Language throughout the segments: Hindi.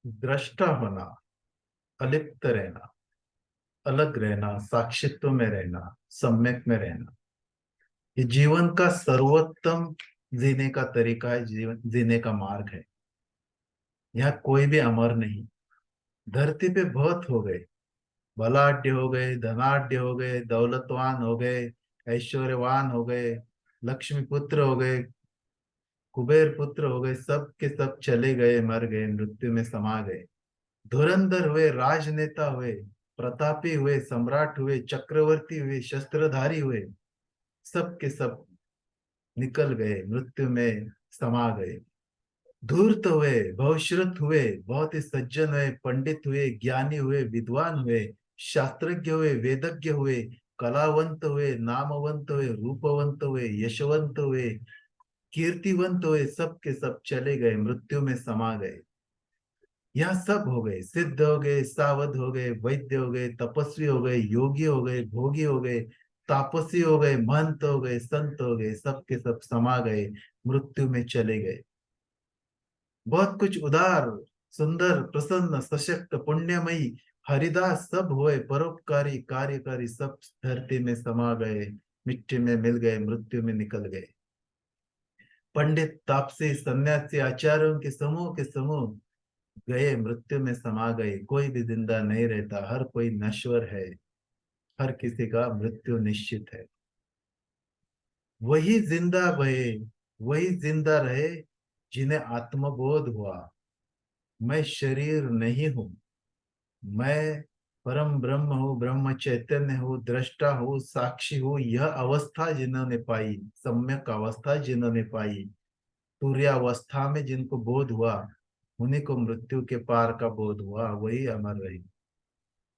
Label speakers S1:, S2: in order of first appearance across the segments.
S1: दृष्टा होना, अलिप्त रहना, अलग रहना, साक्षित्व में रहना, सम्यक में रहना, ये जीवन का सर्वोत्तम जीने का तरीका है, जीवन जीने का मार्ग है। यहाँ कोई भी अमर नहीं। धरती पे बहुत हो गए, बलाढ्य हो गए, धनाढ्य हो गए, दौलतवान हो गए, ऐश्वर्यवान हो गए, लक्ष्मी पुत्र हो गए, कुबेर पुत्र हो गए, सब के सब चले गए, मर गए, मृत्यु में समा गए। धुरंधर हुए, राजनेता हुए, प्रतापी हुए, सम्राट हुए, चक्रवर्ती हुए, शस्त्रधारी हुए, सब के सब निकल गए, मृत्यु में समा गए। धूर्त हुए, बहुश्रुत हुए, बहुत ही सज्जन हुए, पंडित हुए, ज्ञानी हुए, विद्वान हुए, शास्त्रज्ञ हुए, वेदज्ञ हुए, कलावंत हुए, नामवंत हुए, रूपवंत हुए, यशवंत हुए, कीर्तिवंत हुए, सब के सब चले गए, मृत्यु में समा गए। यहाँ सब हो गए, सिद्ध हो गए, सावध हो गए, वैद्य हो गए, तपस्वी हो गए, योगी हो गए, भोगी हो गए, तापसी हो गए, महंत हो गए, संत हो गए, सब के सब समा गए, मृत्यु में चले गए। बहुत कुछ उदार, सुंदर, प्रसन्न, सशक्त, पुण्यमयी, हरिदास सब हुए, परोपकारी, कार्यकारी, सब धरती में समा गए, मिट्टी में मिल गए, मृत्यु में निकल गए। पंडित, तापसी, सन्यासी, आचार्यों के समूह गए, मृत्यु में समा गए। कोई भी जिंदा नहीं रहता, हर कोई नश्वर है, हर किसी का मृत्यु निश्चित है। वही जिंदा भये, वही जिंदा रहे, जिन्हें आत्मबोध हुआ, मैं शरीर नहीं हूं, मैं परम ब्रह्म हूँ, ब्रह्म चैतन्य हूँ, दृष्टा हूँ, साक्षी हूँ। यह अवस्था जिन्होंने पाई, सम्यक अवस्था जिन्होंने पाई, तुर्यावस्था में जिनको बोध हुआ, उन्हीं को मृत्यु के पार का बोध हुआ, वही अमर रही।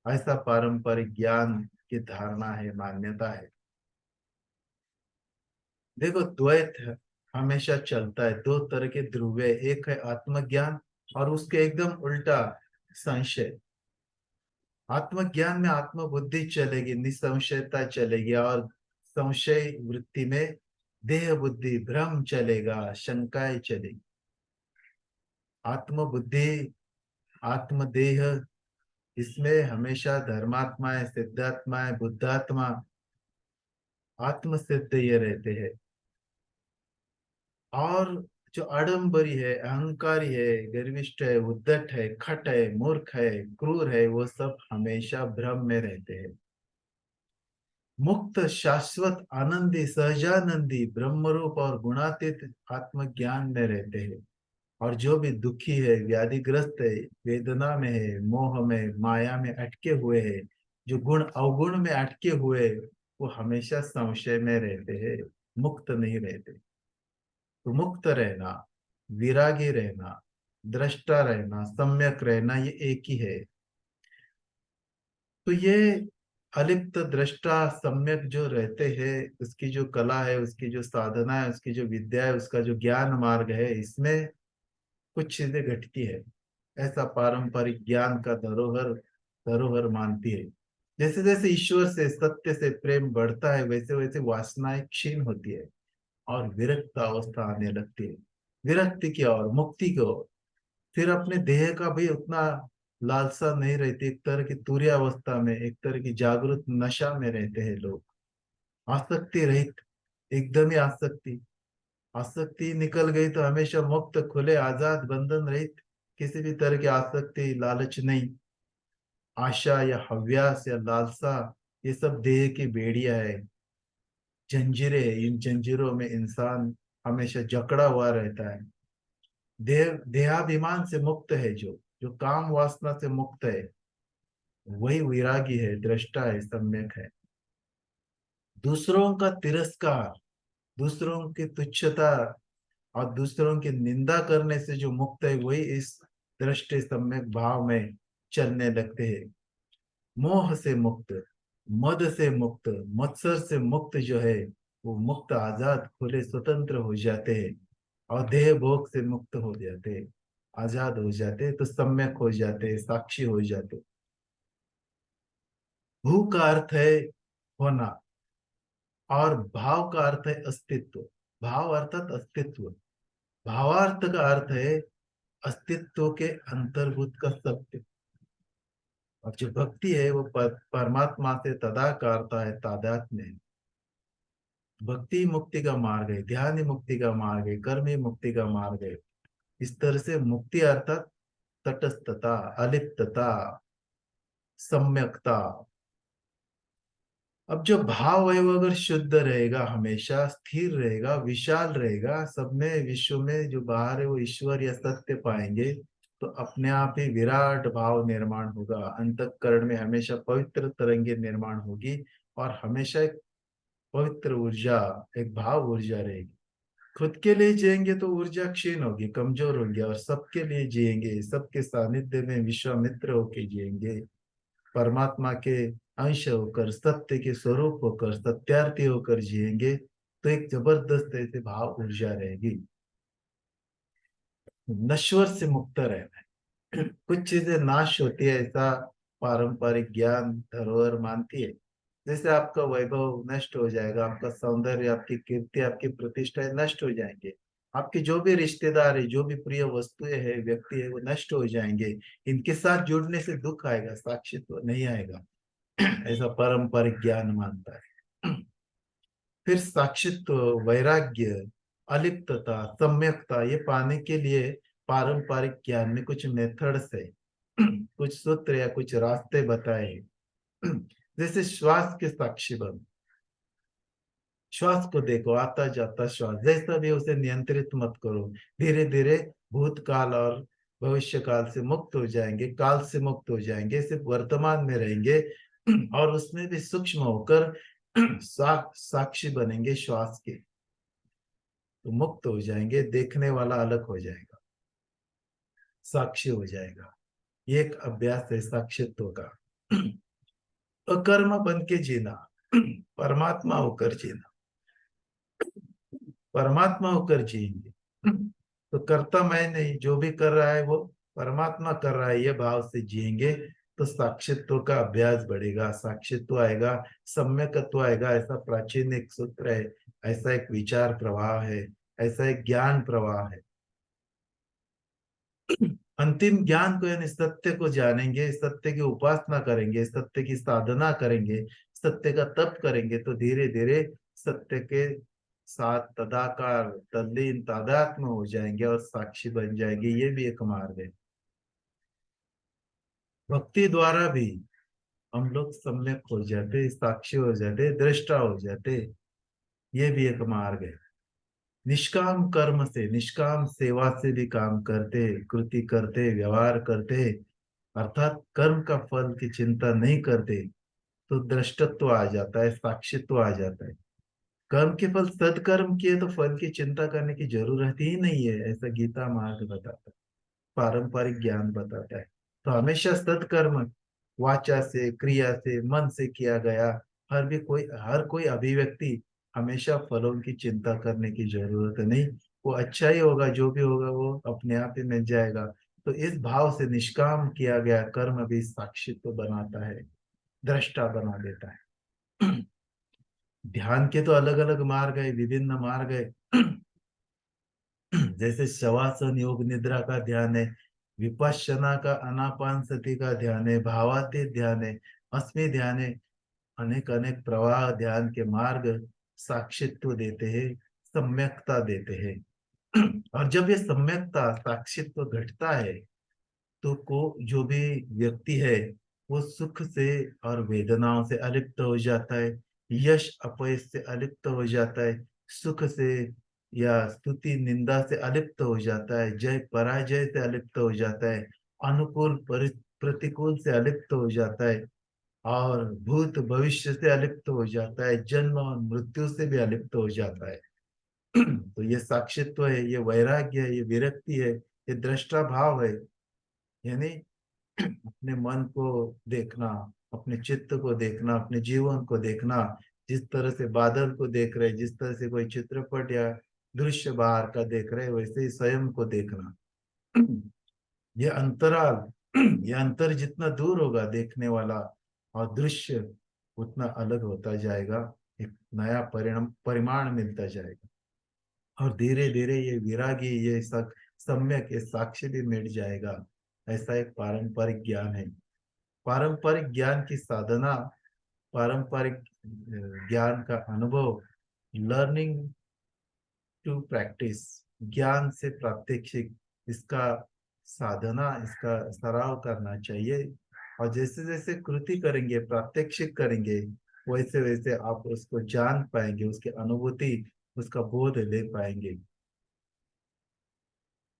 S1: ऐसा पारंपरिक ज्ञान की धारणा है, मान्यता है। देखो, द्वैत हमेशा चलता है, दो तरह के ध्रुव है, एक है आत्मज्ञान और उसके एकदम उल्टा संशय। आत्मज्ञान में आत्मबुद्धि चलेगी, निसंशयता चलेगी, और संशय वृत्ति में देह बुद्धि भ्रम चलेगा, शंकाएं चलेगी। आत्मबुद्धि, आत्मदेह, इसमें हमेशा धर्मात्मा है, सिद्धात्मा है, बुद्धात्मा, आत्मसिद्ध ये रहते हैं। और जो आडंबरी है, अहंकारी है, गर्विष्ठ है, उद्धट है, खट है, मूर्ख है, क्रूर है, वो सब हमेशा भ्रम में रहते हैं। मुक्त, शाश्वत, आनंदी, सहजानंदी, ब्रह्मरूप और गुणातीत आत्मज्ञान में रहते हैं। और जो भी दुखी है, व्याधिग्रस्त है, वेदना में है, मोह में, माया में अटके हुए हैं, जो गुण अवगुण में अटके हुए, वो हमेशा संशय में रहते हैं, मुक्त नहीं रहते। तो मुक्त रहना, विरागी रहना, दृष्टा रहना, सम्यक रहना, ये एक ही है। तो ये अलिप्त, दृष्टा, सम्यक जो रहते हैं, उसकी जो कला है, उसकी जो साधना है, उसकी जो विद्या है, उसका जो ज्ञान मार्ग है, इसमें कुछ चीजें घटती है। ऐसा पारंपरिक ज्ञान का धरोहर धरोहर मानती है। जैसे जैसे ईश्वर से, सत्य से प्रेम बढ़ता है, वैसे वैसे वासनाएं क्षीण होती है और विरक्त अवस्था आने लगती है, विरक्ति की ओर, मुक्ति की ओर। फिर अपने देह का भी उतना लालसा नहीं रहती, एक तरह की तुरीय अवस्था में, एक तरह की जागृत नशा में रहते हैं लोग। आसक्ति रहित, एकदम ही आसक्ति। आसक्ति निकल गई तो हमेशा मुक्त, खुले, आजाद, बंधन रहित, किसी भी तरह की आसक्ति, लालच नहीं। आशा या हव्यास या लालसा, ये सब देह की बेड़िया है, जंजीरें है। इन जंजीरों में इंसान हमेशा जकड़ा हुआ रहता है। देह देहाभिमान से मुक्त है, जो काम वासना से मुक्त है, वही विरागी है, दृष्टा है, सम्यक है। दूसरों का तिरस्कार, दूसरों की तुच्छता और दूसरों की निंदा करने से जो मुक्त है, वही इस दृष्टि सम्यक भाव में चलने लगते हैं। मोह से मुक्त, मद से मुक्त, मत्सर से मुक्त जो है, वो मुक्त, आजाद, खुले, स्वतंत्र हो जाते हैं। और देह भोग से मुक्त हो जाते हैं, आजाद हो जाते हैं, तो सम्यक हो जाते हैं, साक्षी हो जाते हैं। भू का अर्थ है होना, और भाव का अर्थ है अस्तित्व। भाव अर्थात अस्तित्व। भावार्थ का अर्थ है अस्तित्व के अंतर्भूत का सत्य। और जो भक्ति है वो परमात्मा से तदाकारता है, तादात्म्य है। भक्ति मुक्ति का मार्ग है, ध्यान ही मुक्ति का मार्ग है, कर्म ही मुक्ति का मार्ग है। इस तरह से मुक्ति अर्थात तटस्थता, अलिप्तता, सम्यकता। अब जो भाव है वो अगर शुद्ध रहेगा, हमेशा स्थिर रहेगा, विशाल रहेगा, सब में विश्व में जो बाहर है वो ईश्वर या सत्य पाएंगे, तो अपने आप ही विराट भाव निर्माण होगा। अंतःकरण में हमेशा पवित्र तरंगे निर्माण होगी, और हमेशा एक पवित्र ऊर्जा, एक भाव ऊर्जा रहेगी। खुद के लिए जिएंगे तो ऊर्जा क्षीण होगी, कमजोर होगी, और सबके लिए जिएंगे, सबके सानिध्य में विश्वामित्र होके जिएंगे, परमात्मा के अंश होकर, सत्य के स्वरूप होकर, सत्यार्थी होकर जिएंगे, तो एक जबरदस्त ऐसे भाव ऊर्जा रहेगी। नश्वर से मुक्त रहना है। कुछ चीजें नाश होती है, ऐसा पारंपरिक ज्ञान धरोहर मानती है। जैसे आपका वैभव नष्ट हो जाएगा, आपका सौंदर्य, आपकी कीर्ति, आपकी प्रतिष्ठा नष्ट हो जाएंगे, आपके जो भी रिश्तेदार है, जो भी प्रिय वस्तुएं है, व्यक्ति है, वो नष्ट हो जाएंगे। इनके साथ जुड़ने से दुख आएगा, साक्षित्व नहीं आएगा। ऐसा पारंपरिक ज्ञान मानता है। फिर साक्षित्व, वैराग्य, अलिप्तता, सम्यकता, ये पाने के लिए पारंपरिक ज्ञान में कुछ मेथड्स है, कुछ सूत्र या कुछ रास्ते बताए। जैसे श्वास के साक्षी बनो। श्वास को देखो, आता जाता श्वास जैसा भी, उसे नियंत्रित मत करो। धीरे धीरे भूतकाल और भविष्य काल से मुक्त हो जाएंगे, काल से मुक्त हो जाएंगे, सिर्फ वर्तमान में रहेंगे, और उसमें भी सूक्ष्म होकर साक्षी बनेंगे श्वास के, तो मुक्त हो जाएंगे, देखने वाला अलग हो जाएगा, साक्षी हो जाएगा। ये एक अभ्यास है साक्षित्व का। अकर्म बन के जीना, परमात्मा होकर जीना, परमात्मा होकर जिएंगे। तो करता मैं नहीं, जो भी कर रहा है वो परमात्मा कर रहा है, ये भाव से जिएंगे, तो साक्षित्व का अभ्यास बढ़ेगा, साक्षित्व आएगा, सम्यकत्व आएगा। ऐसा प्राचीन एक सूत्र है, ऐसा एक विचार प्रवाह है, ऐसा एक ज्ञान प्रवाह है। अंतिम ज्ञान को यानी सत्य को जानेंगे, सत्य की उपासना करेंगे, सत्य की साधना करेंगे, सत्य का तप करेंगे, तो धीरे धीरे सत्य के साथ तदाकार, तल्लीन, तादात्म्य हो जाएंगे और साक्षी बन जाएंगे। ये भी एक मार्ग है। भक्ति द्वारा भी हम लोग सम्यक हो जाते, साक्षी हो जाते, दृष्टा हो जाते। ये भी एक मार्ग है। निष्काम कर्म से, निष्काम सेवा से भी काम करते, कृति करते, व्यवहार करते, अर्थात कर्म का फल की चिंता नहीं करते, तो दृष्टत्व आ जाता है, साक्षित्व आ जाता है। कर्म के फल, सदकर्म किए तो फल की चिंता करने की जरूरत ही नहीं है, ऐसा गीता मार्ग बताता है, पारंपरिक ज्ञान बताता है। तो हमेशा सदकर्म वाचा से, क्रिया से, मन से किया गया हर कोई अभिव्यक्ति, हमेशा फलों की चिंता करने की जरूरत नहीं। वो अच्छा ही होगा, जो भी होगा वो अपने आप ही मिल जाएगा। तो इस भाव से निष्काम किया गया कर्म भी साक्षित्व बनाता है, दृष्टा बना देता है। ध्यान के तो अलग अलग मार्ग है, विभिन्न मार्ग है। जैसे शवासन योग निद्रा का ध्यान है, विपश्यना का अनापान सति का ध्यान है, भावातीत ध्यान है, अस्मि ध्यान है। अनेक अनेक प्रवाह ध्यान के मार्ग साक्षित्व देते हैं, सम्यकता देते हैं। और जब ये सम्यकता, साक्षित्व घटता है, तो को जो भी व्यक्ति है वो सुख से और वेदनाओं से अलिप्त हो जाता है, यश अपयश से अलिप्त हो जाता है, सुख से या स्तुति निंदा से अलिप्त हो जाता है, जय पराजय से अलिप्त हो जाता है, अनुकूल प्रतिकूल से अलिप्त हो जाता है, और भूत भविष्य से अलिप्त हो जाता है, जन्म और मृत्यु से भी अलिप्त हो जाता है। तो ये साक्षित्व है, ये वैराग्य है, ये विरक्ति है, ये दृष्टा भाव है। यानी अपने मन को देखना, अपने चित्त को देखना, अपने जीवन को देखना, जिस तरह से बादल को देख रहे, जिस तरह से कोई चित्रपट या दृश्य बाहर का देख रहे, वैसे ही स्वयं को देखना। ये अंतराल, ये अंतर जितना दूर होगा देखने वाला और दृश्य, उतना अलग होता जाएगा, एक नया परिमाण मिलता जाएगा। और धीरे धीरे ये विरागी, ये सब सम्यक ये साक्ष्य भी मिट जाएगा। ऐसा एक पारंपरिक ज्ञान है। पारंपरिक ज्ञान की साधना, पारंपरिक ज्ञान का अनुभव, लर्निंग टू प्रैक्टिस, ज्ञान से प्रात्यक्षिक, इसका साधना, इसका सराव करना चाहिए। और जैसे जैसे कृति करेंगे, प्रात्यक्षिक करेंगे, वैसे वैसे आप उसको जान पाएंगे, उसकी अनुभूति, उसका बोध ले पाएंगे।